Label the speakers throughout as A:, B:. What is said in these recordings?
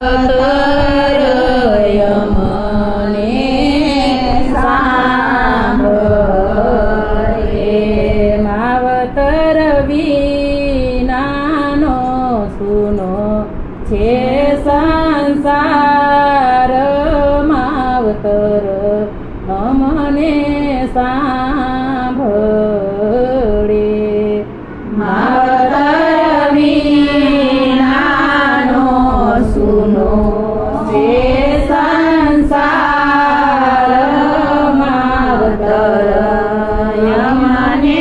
A: તરયમને સાંભળે માવતર વિનાનો સુનો છે સંસાર માવતર અમને સાંભળે માવતર વિનાનો સુનો છે સંસાર માવતર અમને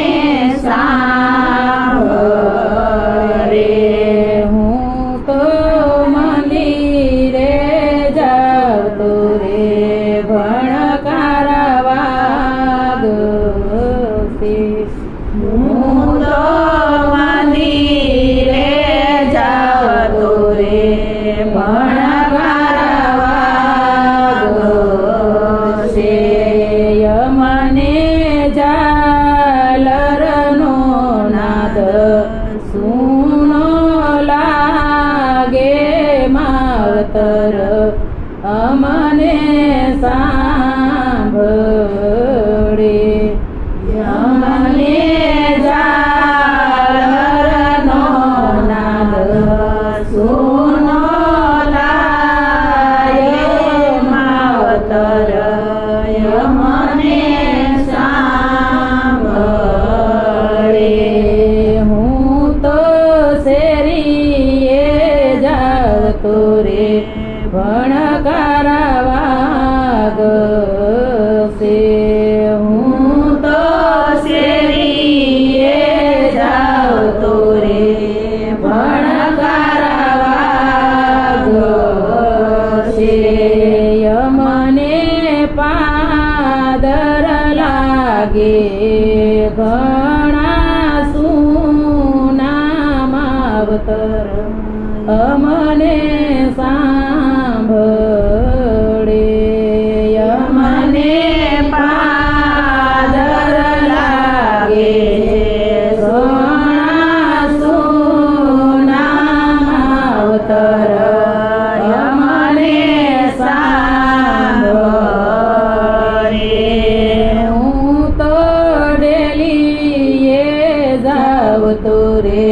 A: સાંભળે હું તો મંદિરે જાવતો રે ભણકારવા ગશે હું તો મંદિરે જાવતો રે ભણકારવા ગશે મને ઝાલરનો નાદ સુનો લાગે માવતર અમને સાંભળે અમને ઝાલરનો નાદ સુનો લાગે માવતર અમને સાંભળે હું તો શેરીએ જાવતો રે ભણકારવા ગશે હું તો શેરીએ જાવતો રે ભણકારવા ગશે મને પાદર લાગે ઘણા સુના માવતર અમને સાંભળે મને પાદર લાગે ઘણા સુના માવતર અમને સાંભળે હું તો ડેલીએ જાવતો રે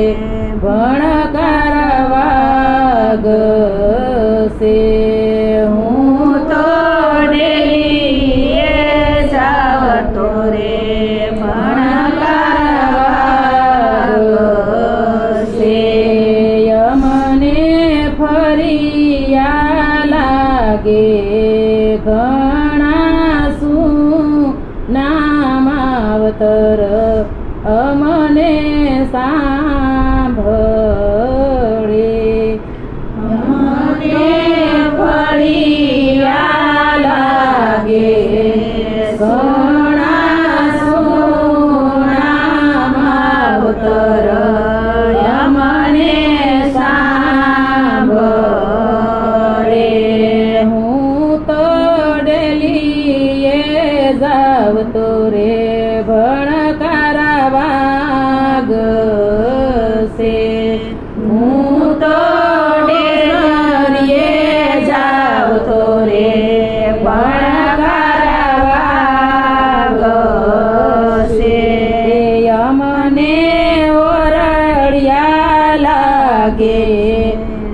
A: ભણકારવા ગશે હું તો ડેલીએ જાવતો રે ભણકારવા ગશે મને ફરિયા લાગે ઘણા સુના માવતર અમને સાંભળે મને ફરિયા લાગે ઘણા સુના માવતર અમને સાંભળે હું તો ડેલીએ જાવતો રે ભણકારવા ગશે હું તો ડેલીએ જાવતો રે ભણકારવા ગશે મને ઓરડિયા લાગે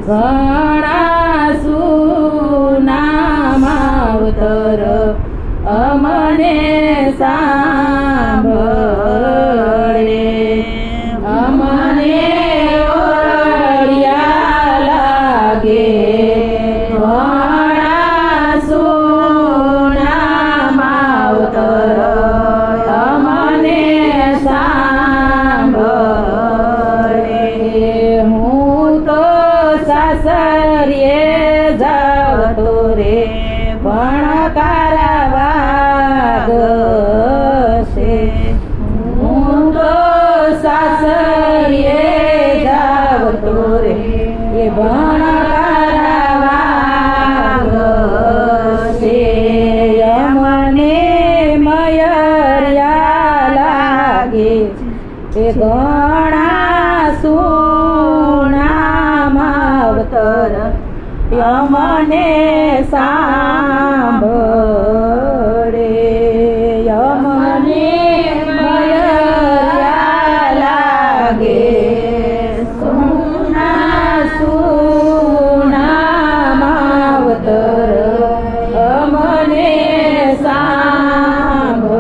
A: ઘણા સુના માવતર અમને સાંભળે અમને ઓરડિયા લાગે ઘણા સુના માવતર અમને સાંભળે હું તો સાસરીએ જાવતો રે ભણકારવા ગશે હું તો સાસરીએ જાવતો રે ભણકારવા ગશે મને મયરિયા લાગે એ ઘણા સુના માવતર યમને સાંભળે યમને મયા લાગે સુના સુના માવતર અમને સાંભળે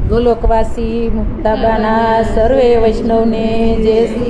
A: ગોલોકવાસી મુક્તાબાના સર્વે વૈષ્ણવને જય શ્રી